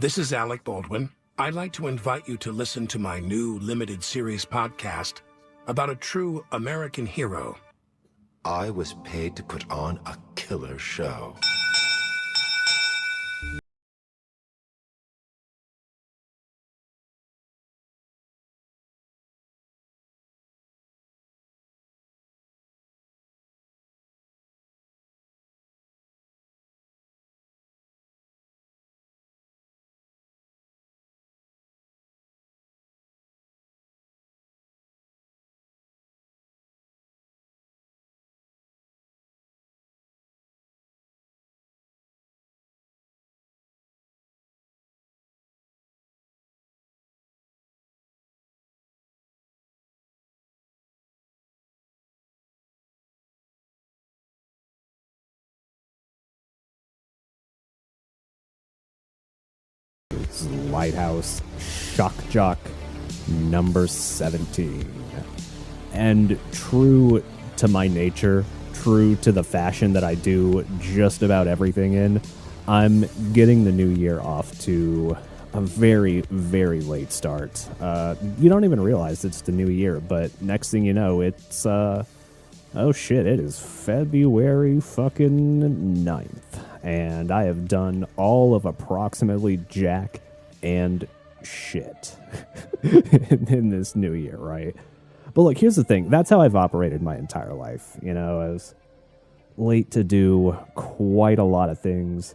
This is Alec Baldwin. I'd like to invite you to listen to my new limited series podcast about a true American hero. I was paid to put on a killer show. Lighthouse Shock Jock number 17. And true to my nature, true to the fashion that I do just about everything in, I'm getting the new year off to a very, very late start. You don't even realize it's the new year, but next thing you know, it's, oh shit, it is February fucking 9th. And I have done all of approximately jack and shit in this new year, right? But look, here's the thing. That's how I've operated my entire life. You know, I was late to do quite a lot of things.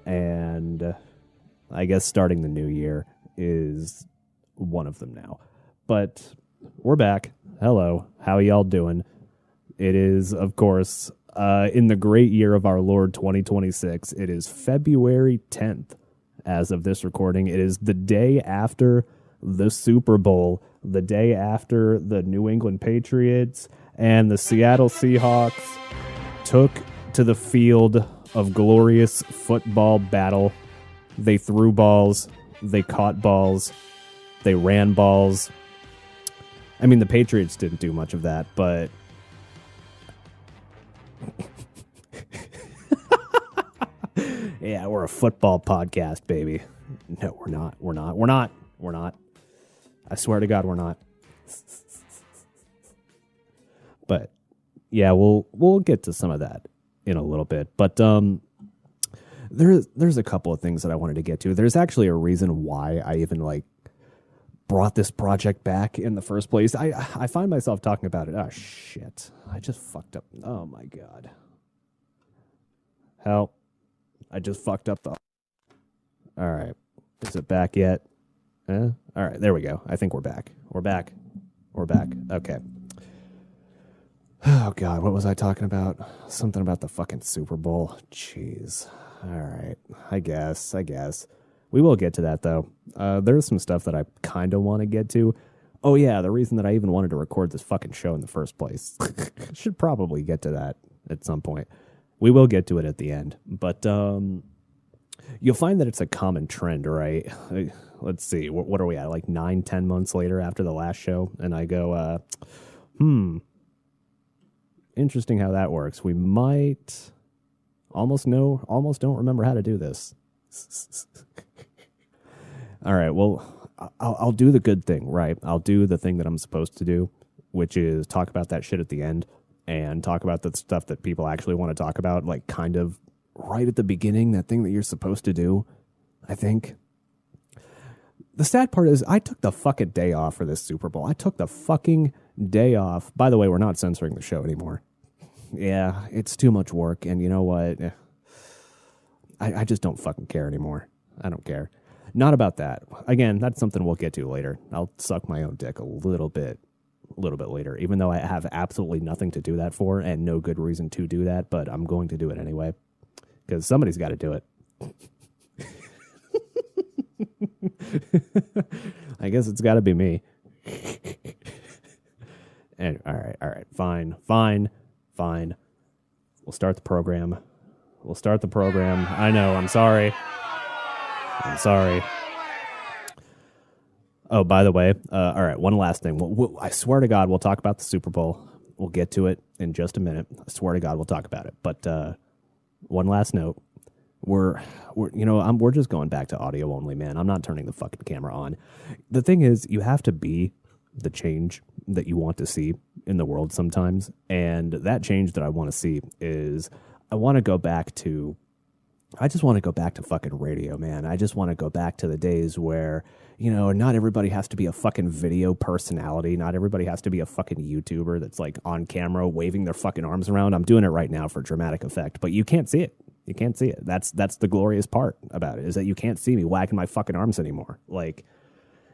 And I guess starting the new year is one of them now. But we're back. Hello. How y'all doing? It is, of course, in the great year of our Lord 2026, it is February 10th as of this recording. It is the day after the Super Bowl, the day after the New England Patriots and the Seattle Seahawks took to the field of glorious football battle. They threw balls, they caught balls, they ran balls. I mean, the Patriots didn't do much of that, but yeah, we're a football podcast, baby. No, we're not. We're not. We're not. We're not. I swear to God, we're not. But yeah, we'll get to some of that in a little bit. But there's a couple of things that I wanted to get to. There's actually a reason why I even brought this project back in the first place. I find myself talking about it. Oh shit. I just fucked up. Oh my God. Help. I just fucked up the... All right. Is it back yet? All right. There we go. I think we're back. We're back. We're back. Okay. Oh, God. What was I talking about? Something about the fucking Super Bowl. Jeez. All right. I guess. We will get to that, though. There's some stuff that I kind of want to get to. Oh, yeah. The reason that I even wanted to record this fucking show in the first place. Should probably get to that at some point. We will get to it at the end, but you'll find that it's a common trend, right? Let's see, what are we at, 9-10 months later after the last show? And I go, interesting how that works. We might almost don't remember how to do this. All right, well, I'll do the good thing, right? I'll do the thing that I'm supposed to do, which is talk about that shit at the end. And talk about the stuff that people actually want to talk about, kind of right at the beginning, that thing that you're supposed to do, I think. The sad part is I took the fucking day off for this Super Bowl. I took the fucking day off. By the way, we're not censoring the show anymore. Yeah, it's too much work. And you know what? I just don't fucking care anymore. I don't care. Not about that. Again, that's something we'll get to later. I'll suck my own dick a little bit later, even though I have absolutely nothing to do that for and no good reason to do that, but I'm going to do it anyway because somebody's got to do it. I guess it's got to be me. And all right, fine. We'll start the program. I know, I'm sorry. Oh, by the way, all right, one last thing. I swear to God, we'll talk about the Super Bowl. We'll get to it in just a minute. I swear to God, we'll talk about it. But one last note. we're we're just going back to audio only, man. I'm not turning the fucking camera on. The thing is, you have to be the change that you want to see in the world sometimes, and that change that I want to see is I just want to go back to fucking radio, man. I just want to go back to the days where, not everybody has to be a fucking video personality. Not everybody has to be a fucking YouTuber that's like on camera waving their fucking arms around. I'm doing it right now for dramatic effect, but you can't see it. You can't see it. That's the glorious part about it, is that you can't see me wagging my fucking arms anymore. Like,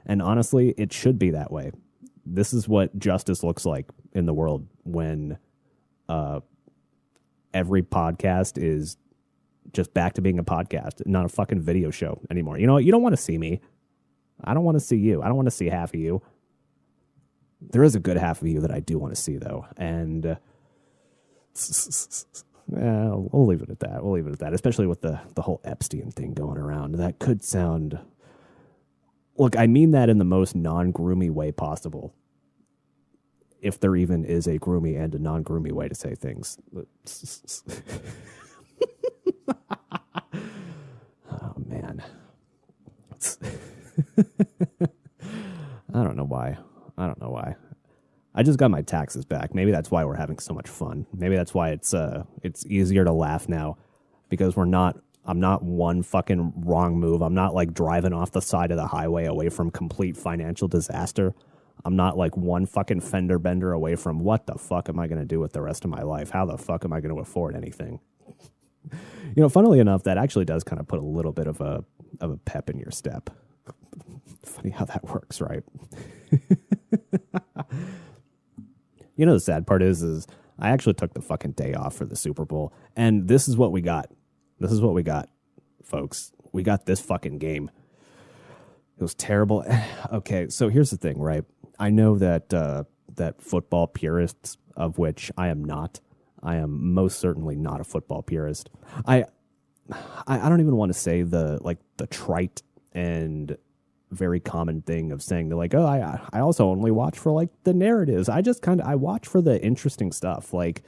and honestly, it should be that way. This is what justice looks like in the world when every podcast is just back to being a podcast, not a fucking video show anymore. You know what? You don't want to see me. I don't want to see you. I don't want to see half of you. There is a good half of you that I do want to see, though. And we'll leave it at that. We'll leave it at that, especially with the whole Epstein thing going around. That could sound... Look, I mean that in the most non-groomy way possible. If there even is a groomy and a non-groomy way to say things. Oh, man. I don't know why. I just got my taxes back. Maybe that's why we're having so much fun. Maybe that's why it's easier to laugh now, because I'm not one fucking wrong move. I'm not like driving off the side of the highway away from complete financial disaster. I'm not like one fucking fender bender away from what the fuck am I going to do with the rest of my life? How the fuck am I going to afford anything? Funnily enough, that actually does kind of put a little bit of a pep in your step. Funny how that works, right? The sad part is I actually took the fucking day off for the Super Bowl, and this is what we got. This is what we got, folks. We got this fucking game. It was terrible. Okay, so here's the thing, right? I know that that football purists, of which I am not. I am most certainly not a football purist. I don't even want to say the trite and very common thing of saying they're like, oh, I also only watch for like the narratives. I watch for the interesting stuff. Like,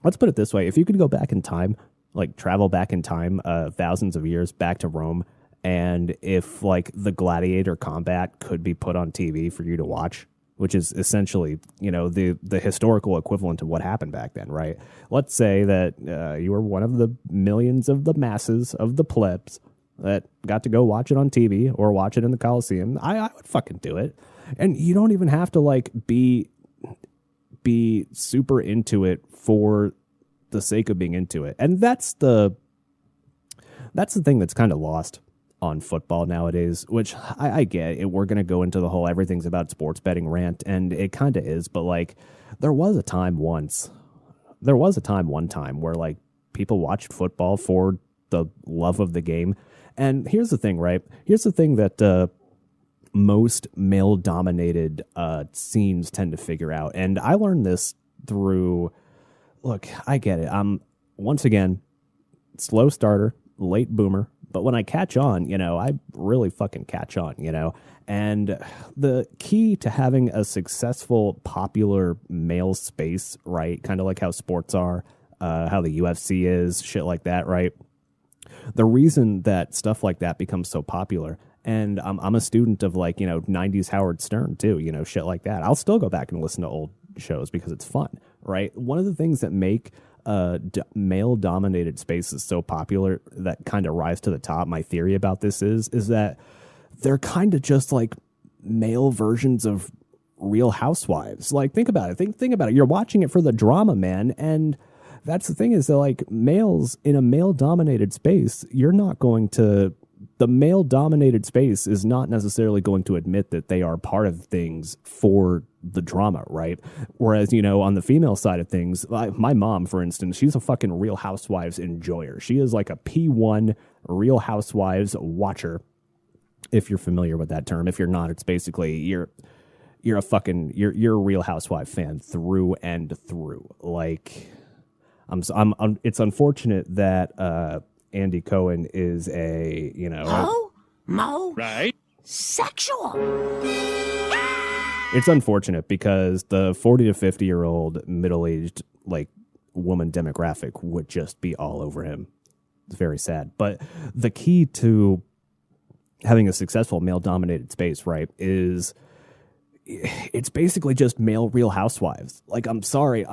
let's put it this way. If you could go back in time, like travel back in time, thousands of years back to Rome, and if like the gladiator combat could be put on TV for you to watch, which is essentially, the historical equivalent of what happened back then, right? Let's say that you were one of the millions of the masses of the plebs that got to go watch it on TV or watch it in the Coliseum. I would fucking do it. And you don't even have to like be super into it for the sake of being into it. And that's the thing that's kind of lost on football nowadays, which I get it. We're going to go into the whole everything's about sports betting rant, and it kind of is, but like there was a time one time where like people watched football for the love of the game. And here's the thing, right? Here's the thing that most male-dominated scenes tend to figure out. And I learned this through, look, I get it. I'm, once again, slow starter, late boomer. But when I catch on, I really fucking catch on, And the key to having a successful, popular male space, right? Kind of like how sports are, how the UFC is, shit like that, right? The reason that stuff like that becomes so popular, and I'm a student of like, 90s Howard Stern too, shit like that. I'll still go back and listen to old shows because it's fun, right? One of the things that make male-dominated spaces so popular that kind of rise to the top, my theory about this is that they're kind of just like male versions of Real Housewives. Like, think about it. Think about it. You're watching it for the drama, man, and that's the thing is that like males in a male-dominated space, you're not going to... The male-dominated space is not necessarily going to admit that they are part of things for the drama, right? Whereas, on the female side of things, my mom, for instance, she's a fucking Real Housewives enjoyer. She is like a P1 Real Housewives watcher, if you're familiar with that term. If you're not, it's basically you're a Real Housewife fan through and through. Like, it's unfortunate that Andy Cohen is a, Right? Sexual. It's unfortunate because the 40 to 50-year-old middle-aged, like, woman demographic would just be all over him. It's very sad. But the key to having a successful male-dominated space, right, is it's basically just male Real Housewives. Like, I'm sorry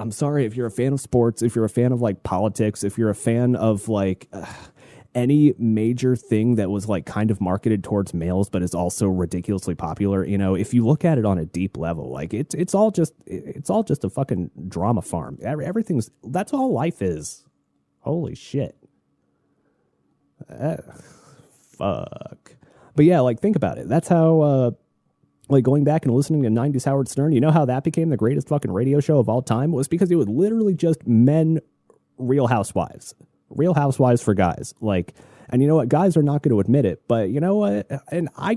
if you're a fan of sports, if you're a fan of like politics, if you're a fan of like any major thing that was like kind of marketed towards males but is also ridiculously popular, you know, if you look at it on a deep level, like it's all just a fucking drama farm. That's all life is. Holy shit. Fuck. But yeah, like, think about it. That's how like, going back and listening to 90s Howard Stern, you know how that became the greatest fucking radio show of all time? It was because it was literally just men Real Housewives. Real Housewives for guys. Like, and you know what? Guys are not going to admit it, but you know what? And I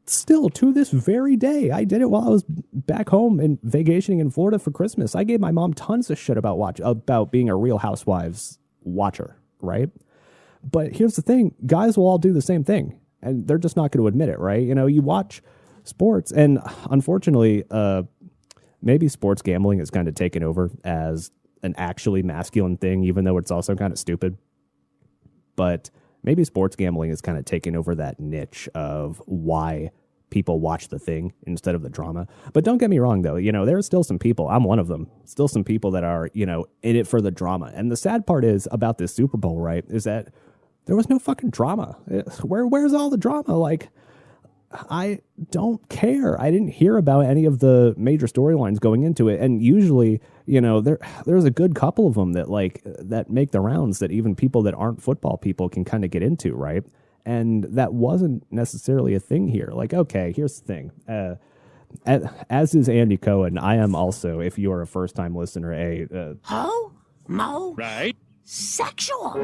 still, to this very day, I did it while I was back home and vacationing in Florida for Christmas. I gave my mom tons of shit about being a Real Housewives watcher, right? But here's the thing. Guys will all do the same thing, and they're just not going to admit it, right? You know, you watch sports, and unfortunately, maybe sports gambling is kind of taken over as an actually masculine thing, even though it's also kind of stupid. But maybe sports gambling is kind of taking over that niche of why people watch the thing instead of the drama. But don't get me wrong, though. You know, there are still some people, I'm one of them, still some people that are, you know, in it for the drama. And the sad part is about this Super Bowl, right, is that there was no fucking drama. Where's all the drama? Like, I don't care. I didn't hear about any of the major storylines going into it. And usually, you know, there's a good couple of them that make the rounds that even people that aren't football people can kind of get into, right? And that wasn't necessarily a thing here. Like, okay, here's the thing. As is Andy Cohen, I am also, if you are a first-time listener, right? Sexual.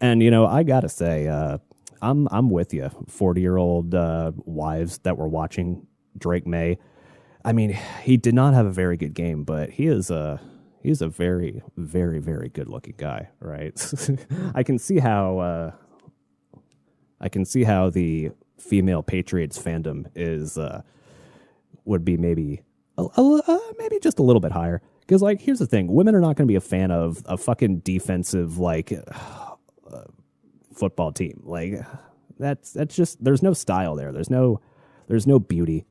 And, you know, I gotta say, I'm with you, 40-year-old wives that were watching Drake May. I mean, he did not have a very good game, but he's a very, very, very good-looking guy, right? I can see how the female Patriots fandom would be maybe just a little bit higher. Because, like, here's the thing: women are not going to be a fan of a fucking defensive football team. Like, that's just, there's no style there. There's no beauty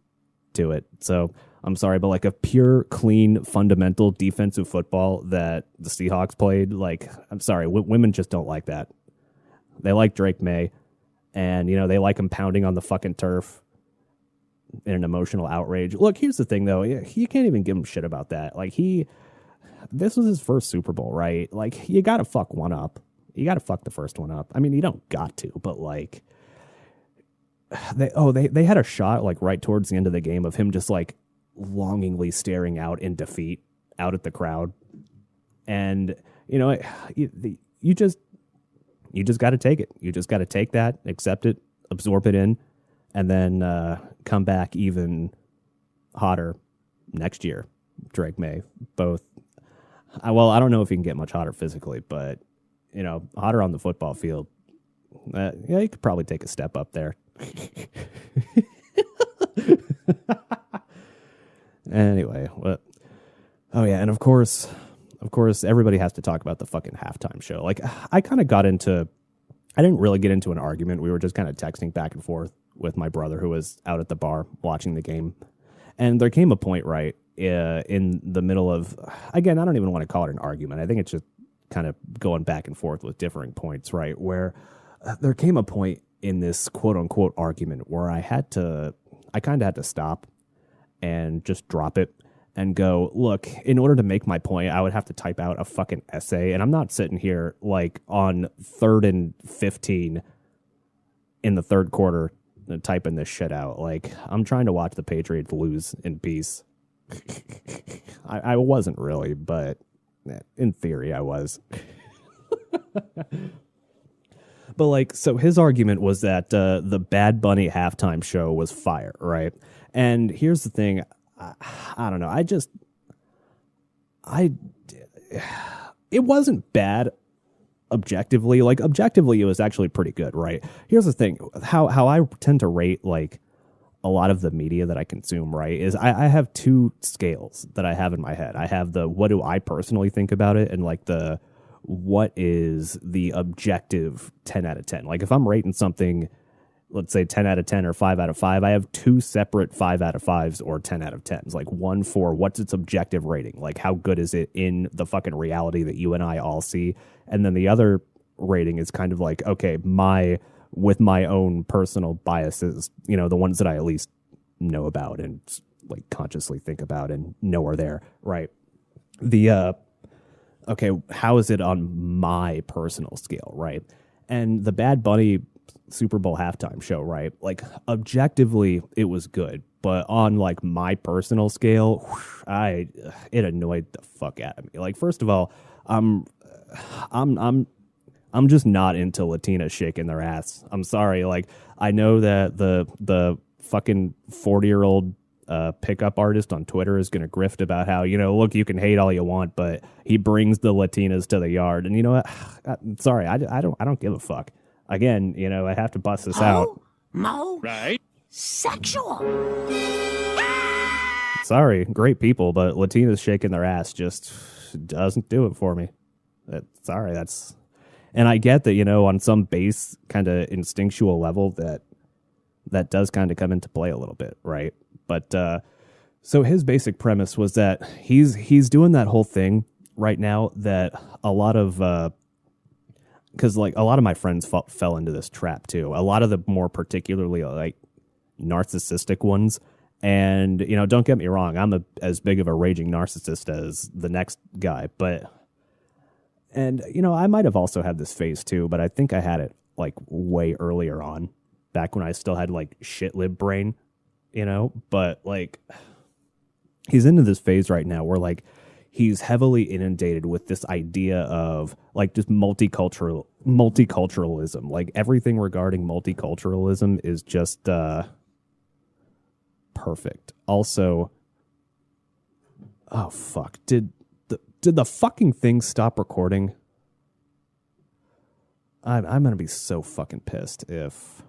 to it. So I'm sorry, but like a pure, clean, fundamental defensive football that the Seahawks played, like, I'm sorry, women just don't like that. They like Drake May, and, you know, they like him pounding on the fucking turf in an emotional outrage. Look, here's the thing, though. You can't even give him shit about that. Like, this was his first Super Bowl, right? Like, you got to fuck one up. You got to fuck the first one up. I mean, you don't got to, but like, they had a shot like right towards the end of the game of him just like longingly staring out in defeat out at the crowd. And, you know, you just got to take it. You just got to take that, accept it, absorb it in, and then come back even hotter next year. Drake May, both. Well, I don't know if he can get much hotter physically, but, you know, hotter on the football field. Yeah, you could probably take a step up there. Anyway, oh yeah, and of course, everybody has to talk about the fucking halftime show. Like, I didn't really get into an argument. We were just kind of texting back and forth with my brother, who was out at the bar watching the game. And there came a point, right, in the middle of, again, I don't even want to call it an argument. I think it's just kind of going back and forth with differing points, right, where there came a point in this quote-unquote argument where I kind of had to stop and just drop it and go, look, in order to make my point, I would have to type out a fucking essay, and I'm not sitting here, like, on 3rd and 15 in the third quarter typing this shit out. Like, I'm trying to watch the Patriots lose in peace. I wasn't really, but in theory I was. But, like, so his argument was that the Bad Bunny halftime show was fire, right? And here's the thing. I don't know. It wasn't bad objectively. Like, objectively, it was actually pretty good, right? Here's the thing. How I tend to rate, like, a lot of the media that I consume, right, is I have two scales that I have in my head. I have the what do I personally think about it, and, like, the what is the objective 10 out of 10? Like if I'm rating something, let's say 10 out of 10 or 5 out of 5, I have two separate 5 out of 5s or 10 out of 10s. Like one for what's its objective rating? Like how good is it in the fucking reality that you and I all see? And then the other rating is kind of like, okay, with my own personal biases, you know, the ones that I at least know about and like consciously think about and know are there, right? Okay, how is it on my personal scale, right? And the Bad Bunny Super Bowl halftime show, right? Like objectively, it was good, but on like my personal scale, it annoyed the fuck out of me. Like first of all, I'm just not into Latinas shaking their ass. I'm sorry. Like I know that the fucking 40-year-old pickup artist on Twitter is going to grift about how, you know, look, you can hate all you want, but he brings the Latinas to the yard. And you know what? Sorry, I don't give a fuck. Again, you know, I have to bust this out. Right. Sexual. Sorry, great people, but Latinas shaking their ass just doesn't do it for me. Sorry, that's... And I get that, you know, on some base kind of instinctual level that does kind of come into play a little bit, right? But so his basic premise was that he's doing that whole thing right now that a lot of... Because like a lot of my friends fell into this trap too. A lot of the more particularly like narcissistic ones. And, you know, don't get me wrong, I'm as big of a raging narcissist as the next guy. And, you know, I might have also had this phase too, but I think I had it like way earlier on, back when I still had like shit lib brain, you know. But like he's into this phase right now where like he's heavily inundated with this idea of like just multiculturalism. Like everything regarding multiculturalism is just perfect. Also, oh fuck, did the fucking thing stop recording? I'm gonna be so fucking pissed if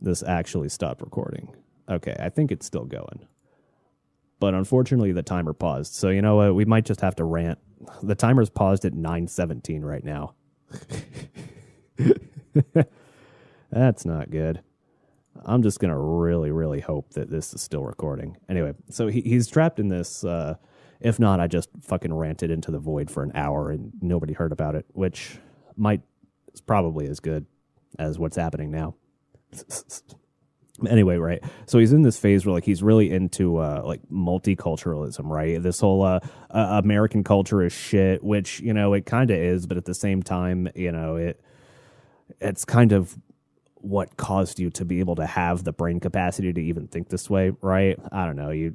this actually stopped recording. Okay, I think it's still going. But unfortunately, the timer paused. So you know what? We might just have to rant. The timer's paused at 9:17 right now. That's not good. I'm just going to really, really hope that this is still recording. Anyway, so he's trapped in this. If not, I just fucking ranted into the void for an hour and nobody heard about it, which is probably as good as what's happening now. Anyway, right. So he's in this phase where like he's really into like multiculturalism, right? This whole American culture is shit, which, you know, it kind of is, but at the same time, you know, it's kind of what caused you to be able to have the brain capacity to even think this way, right? I don't know,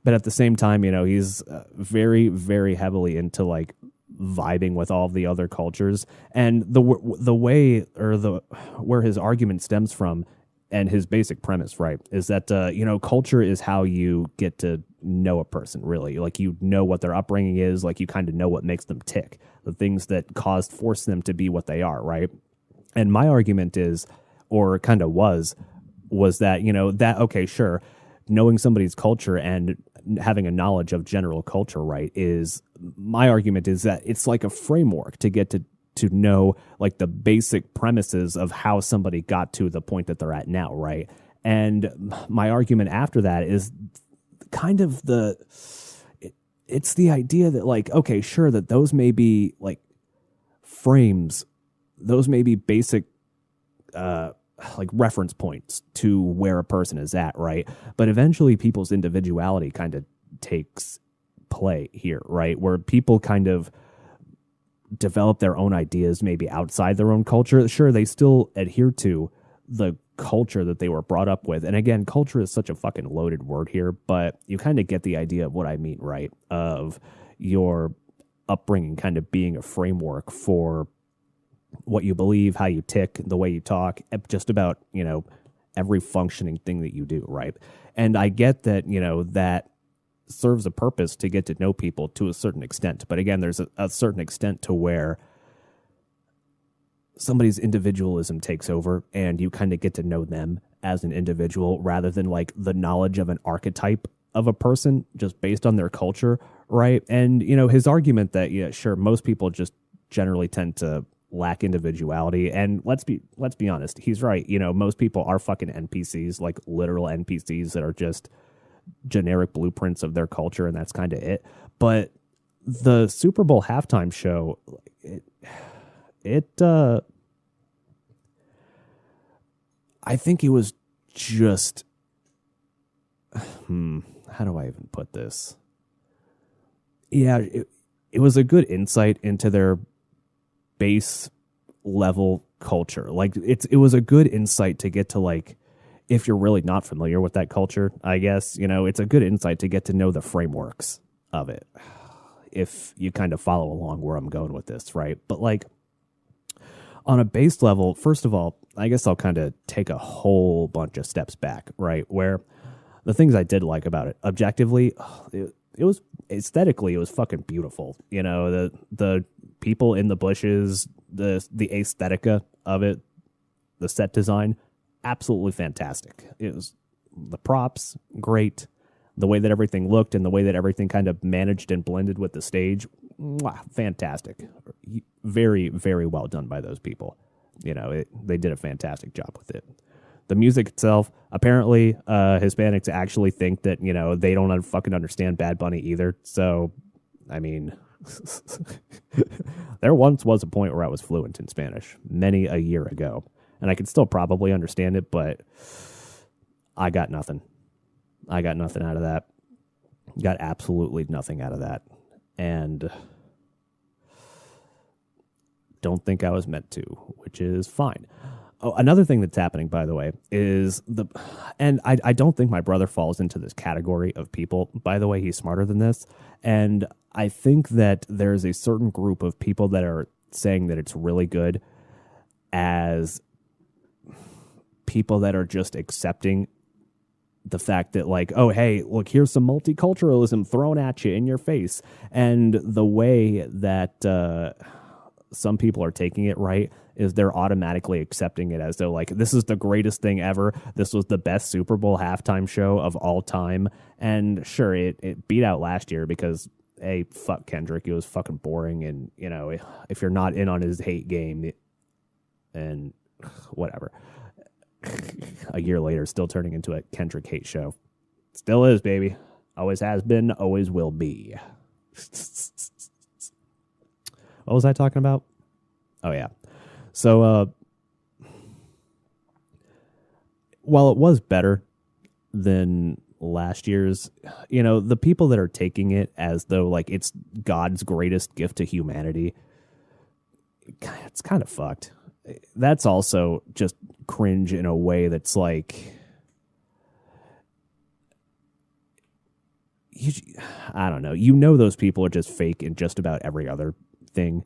but at the same time, you know, he's very, very heavily into like vibing with all of the other cultures, and the way or where his argument stems from and his basic premise, right, is that you know, culture is how you get to know a person, really. Like, you know what their upbringing is, like you kind of know what makes them tick, the things that force them to be what they are, right? And my argument is, or kind of was that, you know, that, okay, sure, knowing somebody's culture and having a knowledge of general culture, right, my argument is that it's like a framework to get to know like the basic premises of how somebody got to the point that they're at now, right? And my argument after that is kind of it's the idea that like, okay, sure, that those may be like frames, those may be basic like reference points to where a person is at, right? But eventually people's individuality kind of takes play here, right? Where people kind of develop their own ideas maybe outside their own culture. Sure, they still adhere to the culture that they were brought up with. And again, culture is such a fucking loaded word here, but you kind of get the idea of what I mean, right? Of your upbringing kind of being a framework for what you believe, how you tick, the way you talk, just about, you know, every functioning thing that you do, right? And I get that, you know, that serves a purpose to get to know people to a certain extent. But again, there's a certain extent to where somebody's individualism takes over and you kind of get to know them as an individual rather than like the knowledge of an archetype of a person just based on their culture, right? And, you know, his argument that, yeah, sure, most people just generally tend to lack individuality. And let's be honest, he's right. You know, most people are fucking NPCs, like literal NPCs that are just generic blueprints of their culture, and that's kind of it. But the Super Bowl halftime show, I think it was just, how do I even put this? Yeah, it was a good insight into their base level culture. Like it was a good insight to get to, like, if you're really not familiar with that culture, I guess, you know, it's a good insight to get to know the frameworks of it. If you kind of follow along where I'm going with this, right? But like on a base level, first of all, I guess I'll kind of take a whole bunch of steps back, right? Where the things I did like about it, objectively, it was aesthetically, it was fucking beautiful. You know, the people in the bushes, the aesthetica of it, the set design, absolutely fantastic. It was the props, great. The way that everything looked and the way that everything kind of managed and blended with the stage, fantastic. Very, very well done by those people. You know, they did a fantastic job with it. The music itself, apparently, Hispanics actually think that, you know, they don't fucking understand Bad Bunny either. So, I mean, there once was a point where I was fluent in Spanish many a year ago, and I could still probably understand it, but I got nothing. I got nothing out of that. Got absolutely nothing out of that. And don't think I was meant to, which is fine. Oh, another thing that's happening, by the way, is and I don't think my brother falls into this category of people. By the way, he's smarter than this. And I think that there's a certain group of people that are saying that it's really good as people that are just accepting the fact that, like, oh, hey, look, here's some multiculturalism thrown at you in your face. And the way that some people are taking it, right, is they're automatically accepting it as though, like, this is the greatest thing ever. This was the best Super Bowl halftime show of all time. And sure, it beat out last year because, hey, fuck Kendrick. It was fucking boring. And, you know, if you're not in on his hate game, and whatever. A year later, still turning into a Kendrick hate show. Still is, baby. Always has been, always will be. What was I talking about? Oh, yeah. So, while it was better than last year's, you know, the people that are taking it as though, like, it's God's greatest gift to humanity, it's kind of fucked. That's also just cringe in a way that's like, I don't know. You know, those people are just fake in just about every other thing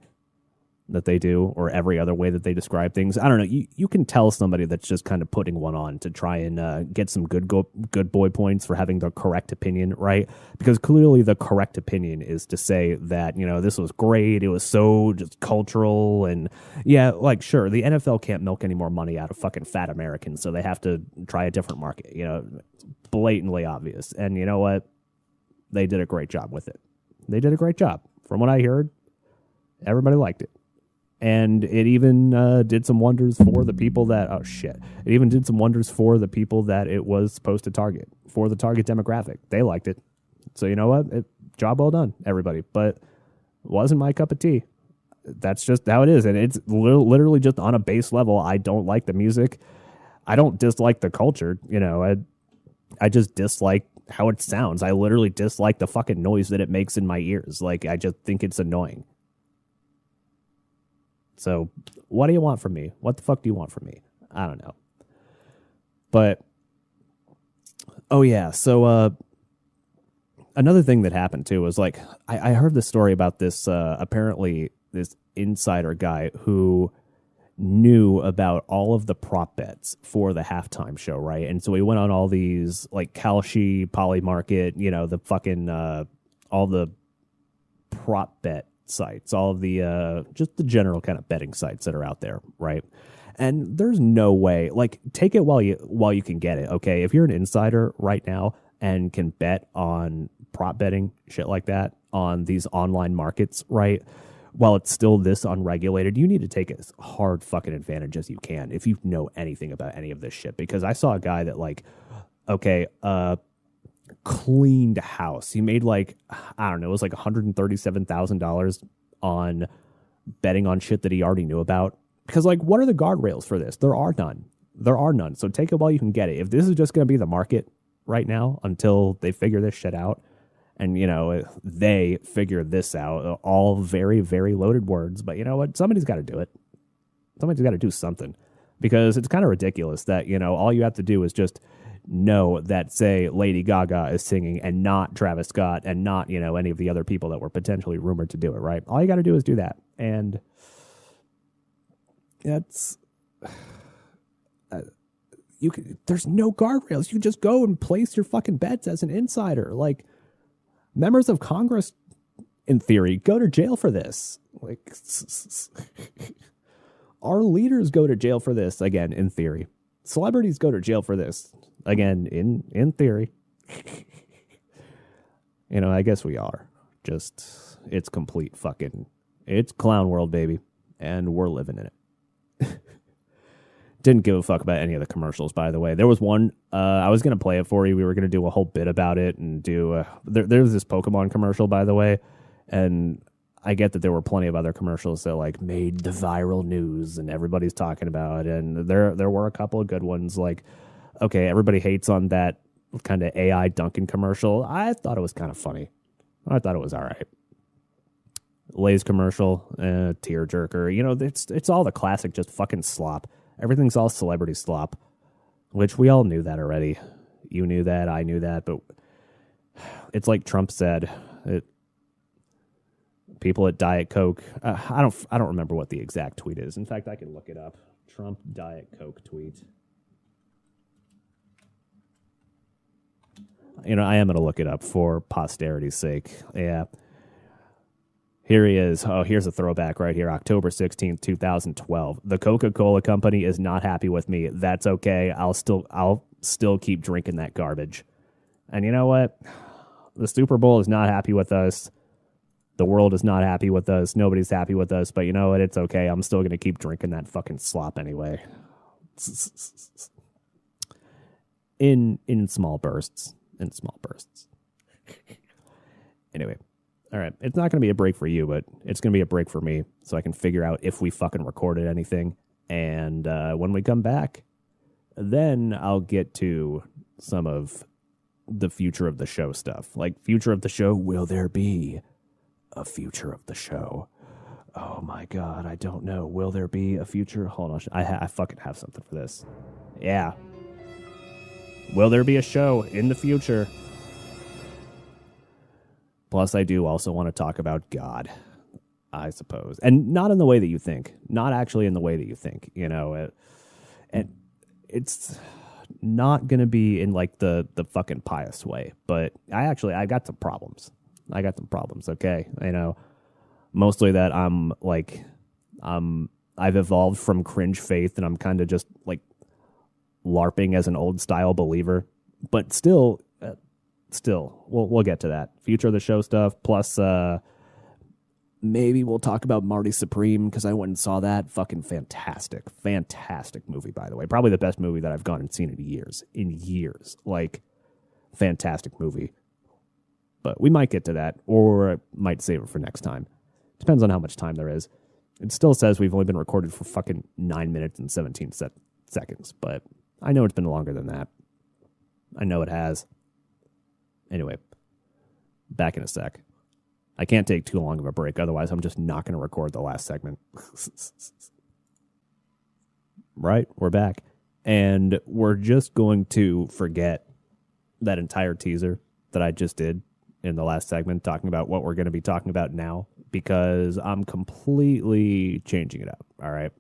that they do, or every other way that they describe things. I don't know. You can tell somebody that's just kind of putting one on to try and get some good boy points for having the correct opinion, right? Because clearly the correct opinion is to say that, you know, this was great. It was so just cultural. And yeah, like, sure, the NFL can't milk any more money out of fucking fat Americans, so they have to try a different market. You know, blatantly obvious. And you know what? They did a great job with it. They did a great job. From what I heard, everybody liked it. And it even did some wonders for the people that, it even did some wonders for the people that it was supposed to target, for the target demographic. They liked it. So you know what? Job well done, everybody. But it wasn't my cup of tea. That's just how it is. And it's literally just on a base level. I don't like the music. I don't dislike the culture. You know, I just dislike how it sounds. I literally dislike the fucking noise that it makes in my ears. Like, I just think it's annoying. So what do you want from me? What the fuck do you want from me? I don't know. But, oh yeah, so another thing that happened too was, like, I heard this story about this, apparently this insider guy who knew about all of the prop bets for the halftime show, right? And so he went on all these, like, Kalshi, Polymarket, you know, the fucking, all the prop bet sites, all of the just the general kind of betting sites that are out there, right? And there's no way, like, take it while you can get it, okay? If you're an insider right now and can bet on prop betting, shit like that, on these online markets, right? While it's still this unregulated, you need to take as hard fucking advantage as you can if you know anything about any of this shit. Because I saw a guy that cleaned house. He made it was like $137,000 on betting on shit that he already knew about. Because what are the guardrails for this? There are none. There are none. So take it while you can get it. If this is just going to be the market right now until they figure this shit out, and, they figure this out, all very, very loaded words. But you know what? Somebody's got to do it. Somebody's got to do something. Because it's kind of ridiculous that, all you have to do is just know that, say, Lady Gaga is singing and not Travis Scott and not, any of the other people that were potentially rumored to do it, right? All you got to do is do that. And that's... there's no guardrails. You just go and place your fucking bets as an insider. Members of Congress, in theory, go to jail for this. Our leaders go to jail for this, again, in theory. Celebrities go to jail for this, again, in theory. I guess we are. Just, it's complete fucking, it's clown world, baby. And we're living in it. Didn't give a fuck about any of the commercials, by the way. There was one, I was going to play it for you. We were going to do a whole bit about it and do, there's this Pokemon commercial, by the way. And I get that there were plenty of other commercials that made the viral news and everybody's talking about. And there were a couple of good ones. Okay, everybody hates on that kind of AI Duncan commercial. I thought it was kind of funny. I thought it was all right. Lay's commercial, tearjerker. It's all the classic just fucking slop. Everything's all celebrity slop, which we all knew that already. You knew that, I knew that, but it's like Trump said. People at Diet Coke. I don't remember what the exact tweet is. In fact, I can look it up. Trump Diet Coke tweet. I am going to look it up for posterity's sake. Yeah. Here he is. Oh, here's a throwback right here. October 16th, 2012. The Coca-Cola company is not happy with me. That's okay. I'll still keep drinking that garbage. And you know what? The Super Bowl is not happy with us. The world is not happy with us. Nobody's happy with us. But you know what? It's okay. I'm still going to keep drinking that fucking slop anyway. In small bursts. In small bursts. Anyway. All right, it's not going to be a break for you, but it's going to be a break for me so I can figure out if we fucking recorded anything. And when we come back, then I'll get to some of the future of the show stuff. Future of the show, will there be a future of the show? Oh my God, I don't know. Will there be a future? Hold on, I fucking have something for this. Yeah. Will there be a show in the future? Plus, I do also want to talk about God, I suppose. And not in the way that you think. Not actually in the way that you think, and it's not going to be in the fucking pious way. But I got some problems. Okay? Mostly that I've evolved from cringe faith and I'm kind of just LARPing as an old style believer. But still, we'll get to that. Future of the show stuff. Plus, maybe we'll talk about Marty Supreme because I went and saw that. Fucking fantastic movie, by the way. Probably the best movie that I've gone and seen in years. Fantastic movie. But we might get to that, or might save it for next time. Depends on how much time there is. It still says we've only been recorded for fucking 9 minutes and 17 seconds, but I know it's been longer than that. I know it has. Anyway, back in a sec. I can't take too long of a break, otherwise I'm just not going to record the last segment. Right, we're back. And we're just going to forget that entire teaser that I just did in the last segment, talking about what we're going to be talking about now, because I'm completely changing it up, all right?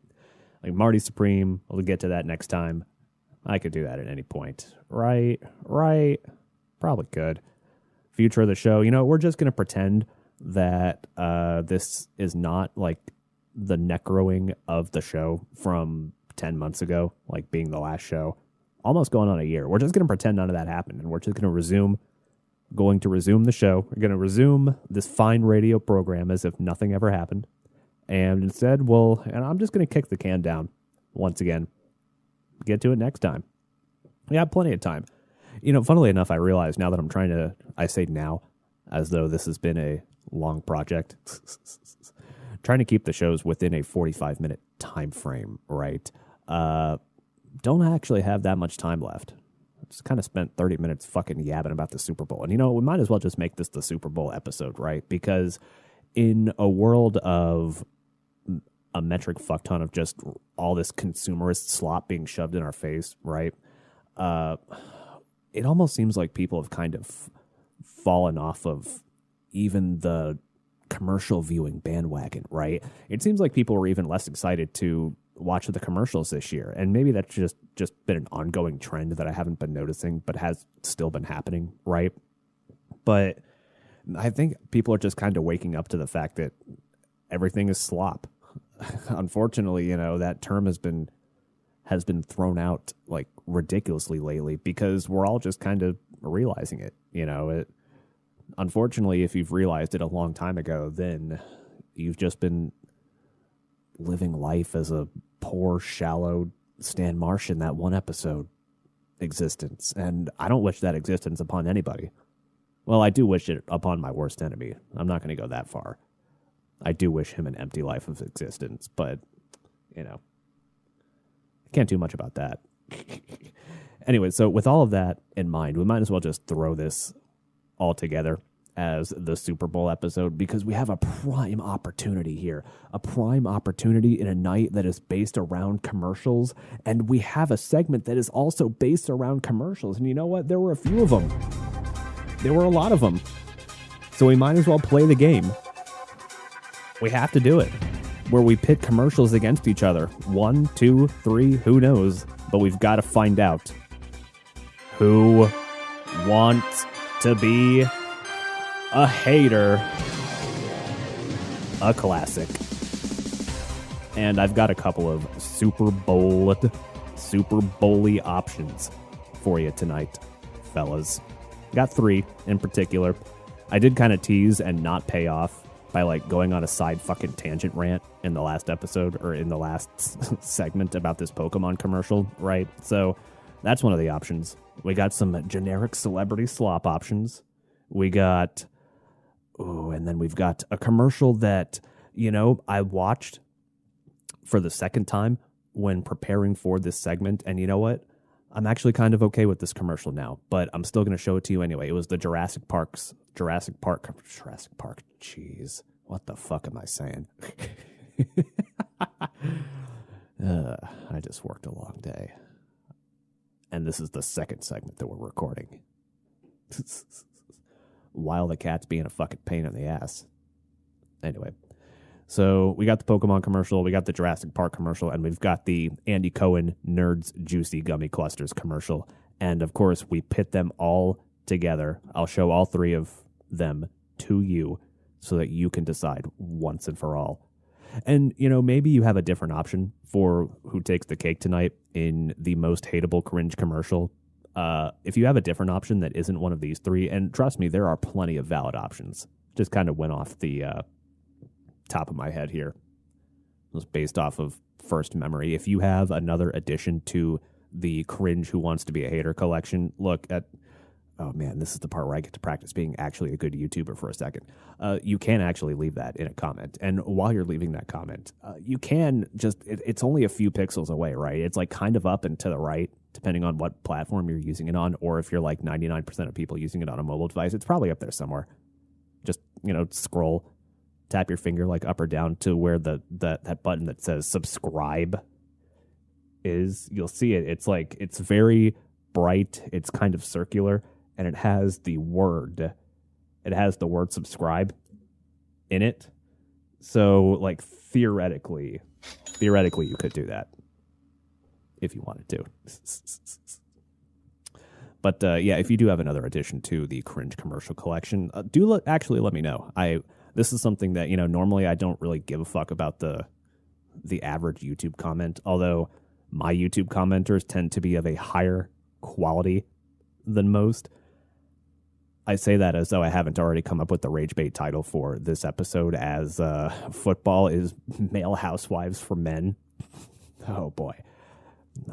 Marty Supreme, we'll get to that next time. I could do that at any point. Right. Probably could. Future of the show. We're just going to pretend that this is not the necroing of the show from 10 months ago, being the last show. almost going on a year. We're just going to pretend none of that happened, and we're just going to resume the show. We're going to resume this fine radio program as if nothing ever happened. And instead, and I'm just going to kick the can down once again. Get to it next time. We have plenty of time. Funnily enough, I realize now that I say now, as though this has been a long project, trying to keep the shows within a 45-minute time frame, right? Don't actually have that much time left. I just kind of spent 30 minutes fucking yabbing about the Super Bowl. And, we might as well just make this the Super Bowl episode, right? Because in a world of a metric fuck ton of just all this consumerist slop being shoved in our face, right? It almost seems like people have kind of fallen off of even the commercial viewing bandwagon, right? It seems like people were even less excited to watch the commercials this year. And maybe that's just been an ongoing trend that I haven't been noticing, but has still been happening, right? But I think people are just kind of waking up to the fact that everything is slop. Unfortunately, that term has been thrown out like ridiculously lately because we're all just kind of realizing it. Unfortunately, if you've realized it a long time ago, then you've just been living life as a poor, shallow Stan Marsh in that one episode existence. And I don't wish that existence upon anybody. Well, I do wish it upon my worst enemy. I'm not going to go that far. I do wish him an empty life of existence, but, can't do much about that. Anyway, so with all of that in mind, we might as well just throw this all together as the Super Bowl episode because we have a prime opportunity here, a prime opportunity in a night that is based around commercials, and we have a segment that is also based around commercials. And you know what? There were a few of them. There were a lot of them. So we might as well play the game. We have to do it, where we pit commercials against each other. 1, 2, 3, who knows? But we've got to find out who wants to be a hater. A classic. And I've got a couple of Super Bowl-y options for you tonight, fellas. Got 3 in particular. I did kind of tease and not pay off by going on a side fucking tangent rant in the last episode or in the last segment about this Pokemon commercial, right? So that's one of the options. We got some generic celebrity slop options. We got, and then we've got a commercial that, I watched for the second time when preparing for this segment. And you know what? I'm actually kind of okay with this commercial now, but I'm still going to show it to you anyway. It was the Jurassic Park. Jeez, what the fuck am I saying? I just worked a long day. And this is the second segment that we're recording. While the cat's being a fucking pain in the ass. Anyway, so we got the Pokemon commercial, we got the Jurassic Park commercial, and we've got the Andy Cohen Nerds Juicy Gummy Clusters commercial. And of course, we pit them all together. I'll show all 3 of them to you so that you can decide once and for all. And, maybe you have a different option for who takes the cake tonight in the most hateable cringe commercial. If you have a different option that isn't one of these 3, and trust me, there are plenty of valid options. Just kind of went off the top of my head here. It was based off of first memory. If you have another addition to the cringe Who Wants to Be a Hater collection, look at... Oh, man, this is the part where I get to practice being actually a good YouTuber for a second. You can actually leave that in a comment. And while you're leaving that comment, you can just... It's only a few pixels away, right? It's kind of up and to the right, depending on what platform you're using it on. Or if you're 99% of people using it on a mobile device, it's probably up there somewhere. Just, scroll, tap your finger up or down to where that button that says subscribe is. You'll see it. It's very bright. It's kind of circular. And it has the word subscribe in it. So, theoretically, you could do that if you wanted to. But, if you do have another addition to the cringe commercial collection, actually let me know. This is something that, normally I don't really give a fuck about the average YouTube comment, although my YouTube commenters tend to be of a higher quality than most. I say that as though I haven't already come up with the rage bait title for this episode as football is male housewives for men. Oh boy.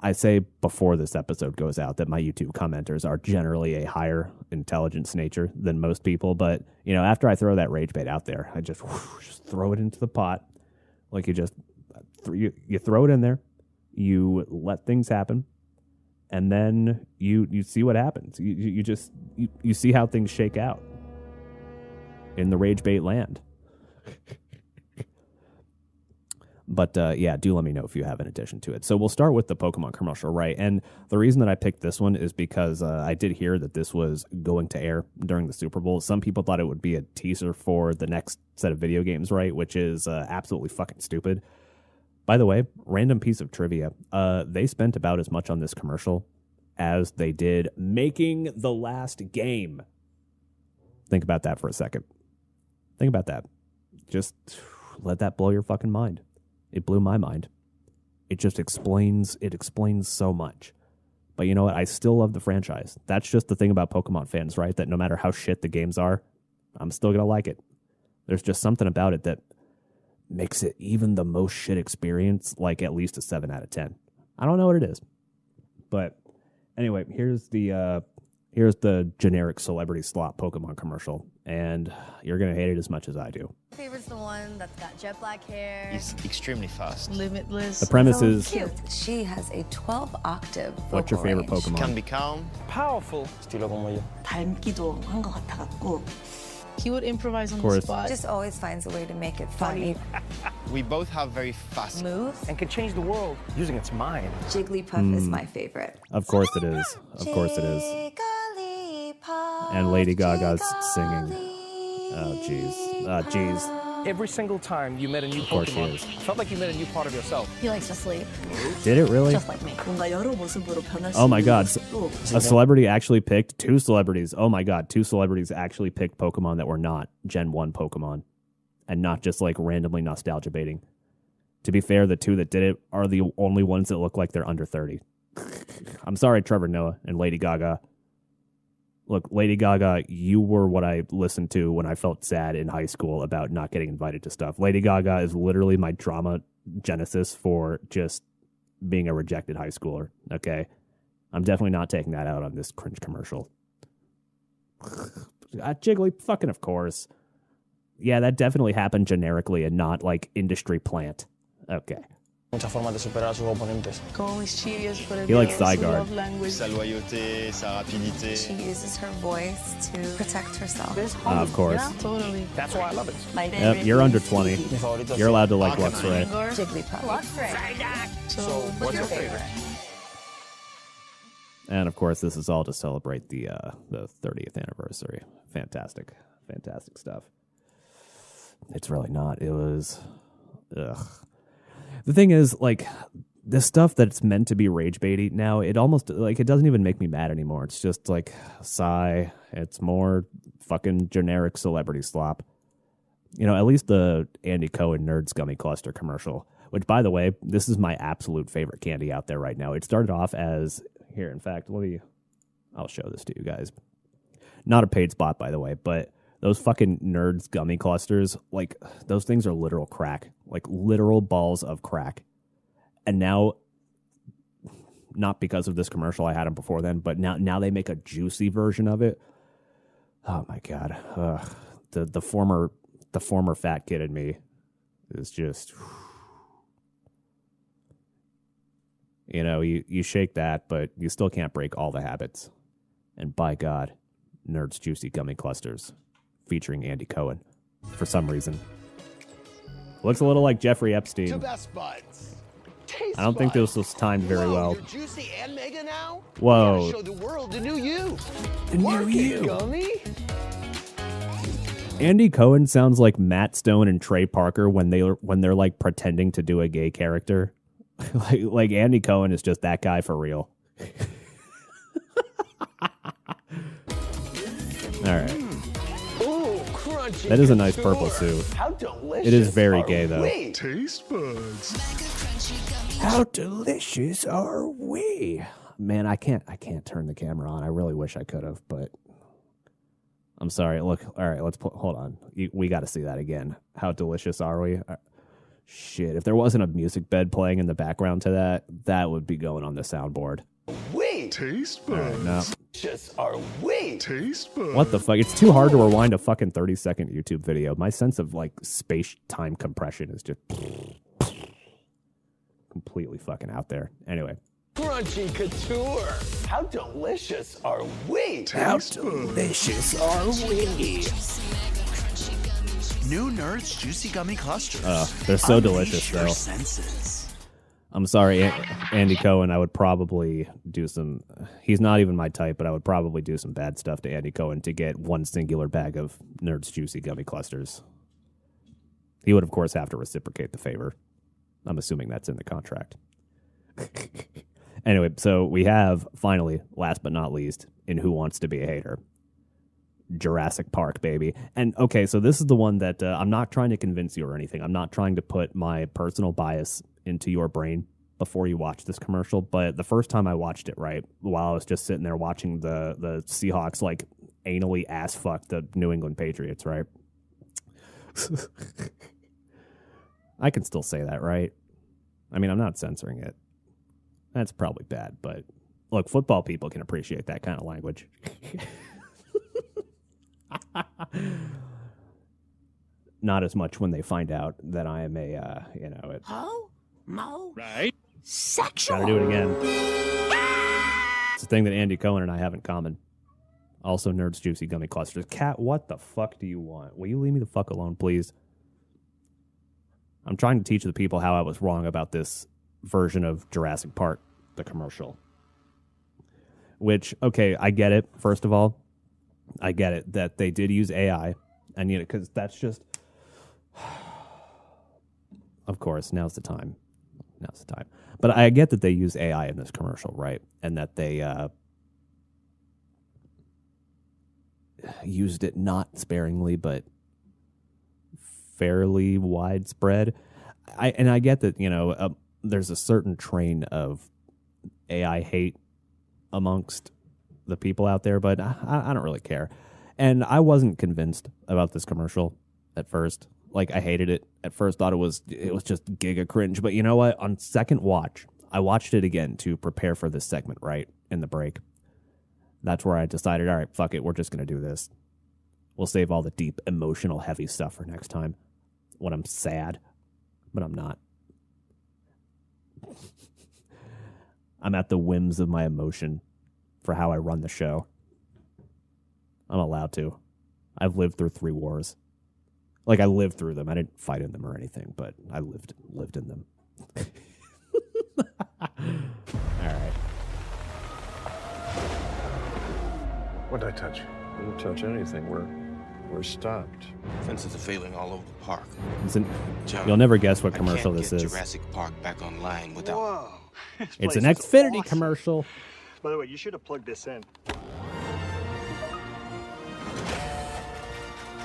I say before this episode goes out that my YouTube commenters are generally a higher intelligence nature than most people. But, you know, after I throw that rage bait out there, I just throw it into the pot. Like you throw it in there, you let things happen, and then you see what happens. You see how things shake out in the rage bait land. But yeah, do let me know if you have an addition to it. So we'll start with the Pokemon commercial, right? And the reason that I picked this one is because I did hear that this was going to air during the Super Bowl. Some people thought it would be a teaser for the next set of video games, right? Which is absolutely fucking stupid. By the way, random piece of trivia. They spent about as much on this commercial as they did making the last game. Think about that for a second. Think about that. Just let that blow your fucking mind. It blew my mind. It just explains so much. But you know what? I still love the franchise. That's just the thing about Pokemon fans, right? That no matter how shit the games are, I'm still going to like it. There's just something about it that makes it even the most shit experience like at least a 7 out of 10. I don't know what it is. But anyway, here's the generic celebrity slot Pokemon commercial, and you're going to hate it as much as I do. My favorite's the one that's got jet black hair. He's extremely fast. Limitless. The premise is, Cute. She has a 12-octave vocal what's your favorite range. Pokemon? Can be calm. Powerful. Estilo como yo. 닮기도 한 것 같아갖고. He would improvise on Of course. the spot. Just always finds a way to make it funny. We both have very fast. Moves. And can change the world using its mind. Jigglypuff is my favorite. Of course it is. Of course it is. And Lady Gaga's singing. Oh, jeez. Oh, jeez. Every single time you met a new course she Pokemon, is. felt like you met a new part of yourself. He likes to sleep. Did it really? Just like me. 뭔가 여러 모습으로 변할 Oh my god. 또 A celebrity actually picked, 2 celebrities. Oh my god, 2 celebrities actually picked Pokemon that were not Gen 1 Pokemon. And not just like randomly nostalgia baiting. To be fair, the 2 that did it are the only ones that look like they're under 30. I'm sorry, Trevor Noah and Lady Gaga. Look, Lady Gaga, you were what I listened to when I felt sad in high school about not getting invited to stuff. Lady Gaga is literally my drama genesis for just being a rejected high schooler, okay? I'm definitely not taking that out on this cringe commercial. Jiggly, fucking of course. Yeah, that definitely happened generically and not like industry plant. Okay. Muchas formas de superar a sus oponentes. He likes Zygarde. Love language. Sa loyauté, sa rapidité. She uses her voice to protect herself. Of course. Yeah, totally. That's why I love it. Yep, you're under 20. Mi favorito You're es- allowed to like Arcanine. Luxray. Jigglypuff. So, what's your favorite? And of course, this is all to celebrate the 30th anniversary. Fantastic, fantastic stuff. It's really not. It was, ugh. The thing is, like, the stuff that's meant to be rage baity now, it almost, like, it doesn't even make me mad anymore. It's just like, sigh. It's more fucking generic celebrity slop. You know, at least the Andy Cohen Nerds Gummy Cluster commercial, which, by the way, this is my absolute favorite candy out there right now. It started off as, here, in fact, I'll show this to you guys. Not a paid spot, by the way, but those fucking Nerds Gummy Clusters, like, those things are literal crack. Like, literal balls of crack. And now, not because of this commercial, I had them before then, but now they make a juicy version of it. Oh, my God. The former fat kid in me is just... You know, you shake that, but you still can't break all the habits. And by God, Nerds Juicy Gummy Clusters featuring Andy Cohen for some reason. Looks a little like Jeffrey Epstein. Best Buds. I don't think this was timed very well. You're juicy and mega now? Whoa. You gotta show the world the new you. The new Work you. it, Gummy. Andy Cohen sounds like Matt Stone and Trey Parker when they're like pretending to do a gay character. like Andy Cohen is just that guy for real. All right. Ooh, That is a nice purple suit. How delicious. It is very gay, though. Taste buds. How delicious are we? Man, I can't turn the camera on. I really wish I could have, but I'm sorry. Look, all right, hold on. We got to see that again. How delicious are we? Shit, if there wasn't a music bed playing in the background to that, that would be going on the soundboard. We. Taste All buds. right, no. Just are we. Taste buds. What the fuck? It's too hard to rewind a fucking 30-second YouTube video. My sense of like space-time compression is just completely fucking out there. Anyway. Crunchy couture. How delicious are we? How delicious are we? New Nerds Juicy Gummy Clusters. They're so delicious, Unleash your though. senses. I'm sorry, Andy Cohen. I would probably do some. He's not even my type, but I would probably do some bad stuff to Andy Cohen to get one singular bag of Nerds Juicy Gummy Clusters. He would, of course, have to reciprocate the favor. I'm assuming that's in the contract. Anyway, so we have, finally, last but not least, in Who Wants to Be a Hater, Jurassic Park, baby. And, okay, so this is the one that I'm not trying to convince you or anything. I'm not trying to put my personal bias into your brain before you watch this commercial. But the first time I watched it, right, while I was just sitting there watching the Seahawks, like, anally ass-fuck the New England Patriots, right? I can still say that, right? I mean, I'm not censoring it. That's probably bad, but look, football people can appreciate that kind of language. Not as much when they find out that I am a, Sexual. gotta do it again. It's a thing that Andy Cohen and I have in common. Also, Nerds Juicy Gummy Clusters. Kat, what the fuck do you want? Will you leave me the fuck alone, please? I'm trying to teach the people how I was wrong about this version of Jurassic Park, the commercial. Which, okay, I get it, first of all. I get it that they did use AI, and because that's just... Of course, now's the time. But I get that they use AI in this commercial, right? And that they used it not sparingly, but fairly widespread. I get that, there's a certain train of AI hate amongst the people out there, but I don't really care. And I wasn't convinced about this commercial at first. Like, I hated it at first, thought it was just giga cringe. But you know what? On second watch, I watched it again to prepare for this segment, right, in the break. That's where I decided, all right, fuck it, we're just going to do this. We'll save all the deep, emotional, heavy stuff for next time when I'm sad, but I'm not. I'm at the whims of my emotion for how I run the show. I'm allowed to. I've lived through 3 wars. Like, I lived through them. I didn't fight in them or anything, but I lived in them. All right. What'd I touch? You didn't touch anything. We're stopped. Fences are failing all over the park. John, You'll never guess what I commercial can't this get is. Jurassic Park back online without... Whoa. It's an Xfinity commercial. By the way, you should have plugged this in.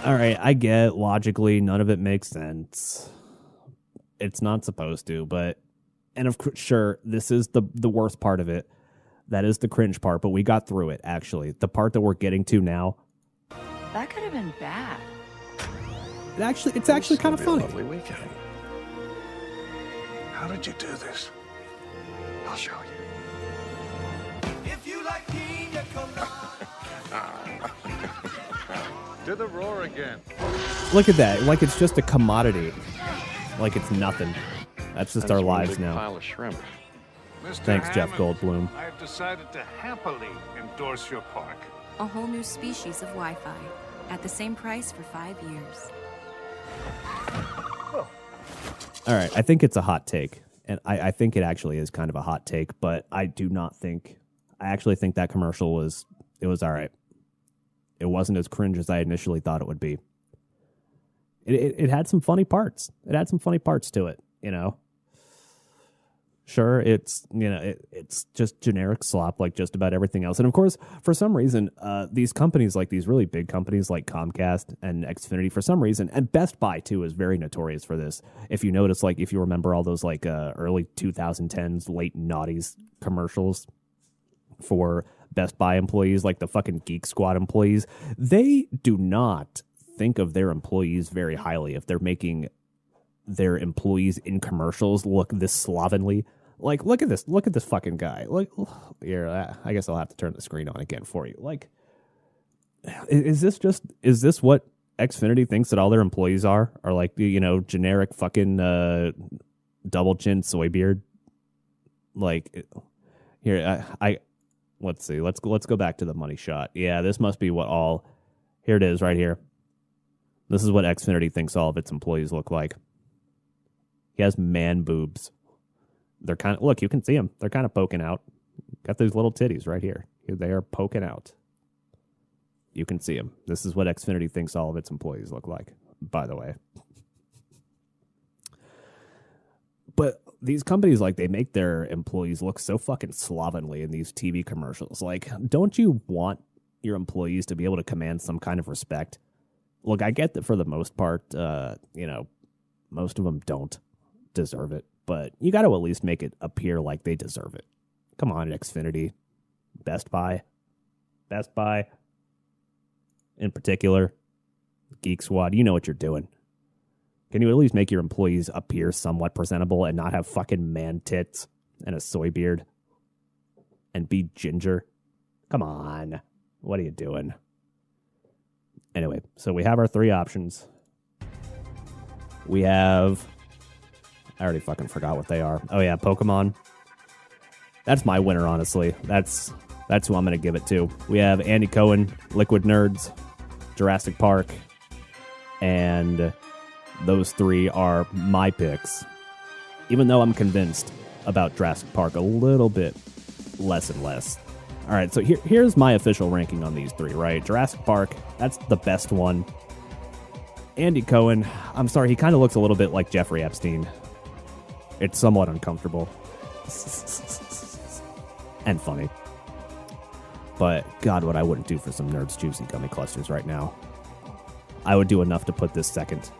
All right, I get logically none of it makes sense. It's not supposed to, but sure, this is the worst part of it. That is the cringe part, but we got through it, actually. The part that we're getting to now. That could have been bad. It's actually kind of funny. Lovely weekend. How did you do this? I'll show you. If you like pina Do the roar again. Look at that. Like it's just a commodity. Like it's nothing. That's just our lives now. Pile of shrimp. Thanks, Jeff Goldblum. I have decided to happily endorse your park. A whole new species of Wi-Fi at the same price for 5 years. All right, I think it's a hot take, and I think it actually is kind of a hot take, but I actually think that commercial was all right. It wasn't as cringe as I initially thought it would be. It had some funny parts. It had some funny parts to it, Sure, it's it's just generic slop like just about everything else. And of course, for some reason, these companies, like these really big companies like Comcast and Xfinity, for some reason, and Best Buy too is very notorious for this. If you notice, like if you remember all those like early 2010s, late noughties commercials for Best Buy employees, like the fucking Geek Squad employees, they do not think of their employees very highly if they're making their employees in commercials look this slovenly. Like, look at this fucking guy. Like, here, I guess I'll have to turn the screen on again for you. Like, is this what Xfinity thinks that all their employees are like, generic fucking double chin soy beard? Like, here, let's see. Let's go back to the money shot. Yeah, this must be what all. Here it is, right here. This is what Xfinity thinks all of its employees look like. He has man boobs. They're kind of, look, you can see them. They're kind of poking out. Got these little titties right here. They are poking out. You can see them. This is what Xfinity thinks all of its employees look like, by the way. But these companies, like, they make their employees look so fucking slovenly in these TV commercials. Like, don't you want your employees to be able to command some kind of respect? Look, I get that for the most part, most of them don't deserve it, but you got to at least make it appear like they deserve it. Come on, Xfinity, Best Buy in particular, Geek Squad, you know what you're doing. Can you at least make your employees appear somewhat presentable and not have fucking man tits and a soy beard and be ginger? Come on. What are you doing? Anyway, so we have our three options. We have... I already fucking forgot what they are. Oh, yeah, Pokemon. That's my winner, honestly. That's who I'm going to give it to. We have Andy Cohen, Liquid Nerds, Jurassic Park, and those three are my picks. Even though I'm convinced about Jurassic Park a little bit less and less. All right, so here's my official ranking on these three, right? Jurassic Park, that's the best one. Andy Cohen, I'm sorry, he kind of looks a little bit like Jeffrey Epstein. It's somewhat uncomfortable. And funny. But God, what I wouldn't do for some Nerds Juicy Gummy Clusters right now. I would do enough to put this second.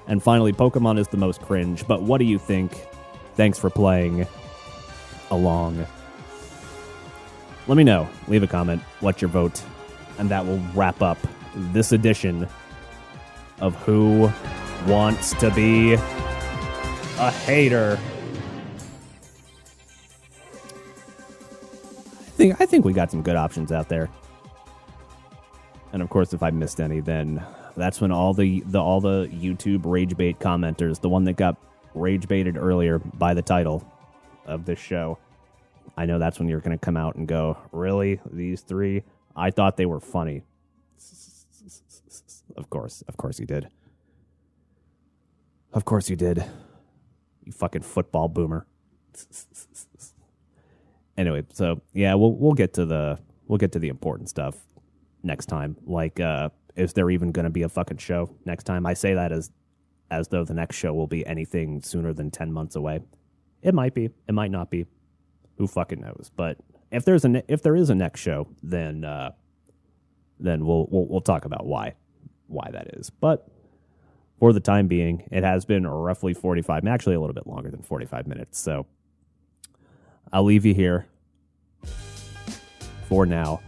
And finally, Pokemon is the most cringe, but what do you think? Thanks for playing along. Let me know. Leave a comment. What's your vote? And that will wrap up this edition of Who Wants to Be a Hater. I think we got some good options out there. And of course, if I missed any, then that's when all the YouTube rage bait commenters, the one that got rage baited earlier by the title of this show, I know that's when you're going to come out and go, really? These three? I thought they were funny. Of course you did. Of course you did. You fucking football boomer. Anyway, so yeah, we'll get to the important stuff next time. Like, is there even going to be a fucking show next time? I say that as though the next show will be anything sooner than 10 months away. It might be. It might not be. Who fucking knows? But if there is a next show, then we'll talk about why that is. But for the time being, it has been roughly 45, actually a little bit longer than 45 minutes. So I'll leave you here for now.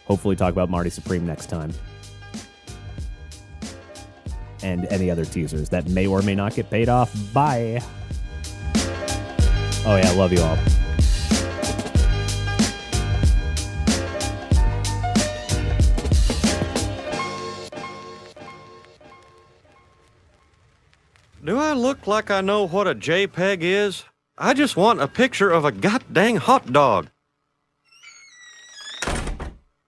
Hopefully talk about Marty Supreme next time. And any other teasers that may or may not get paid off. Bye. Oh yeah, love you all. Do I look like I know what a JPEG is? I just want a picture of a goddamn hot dog.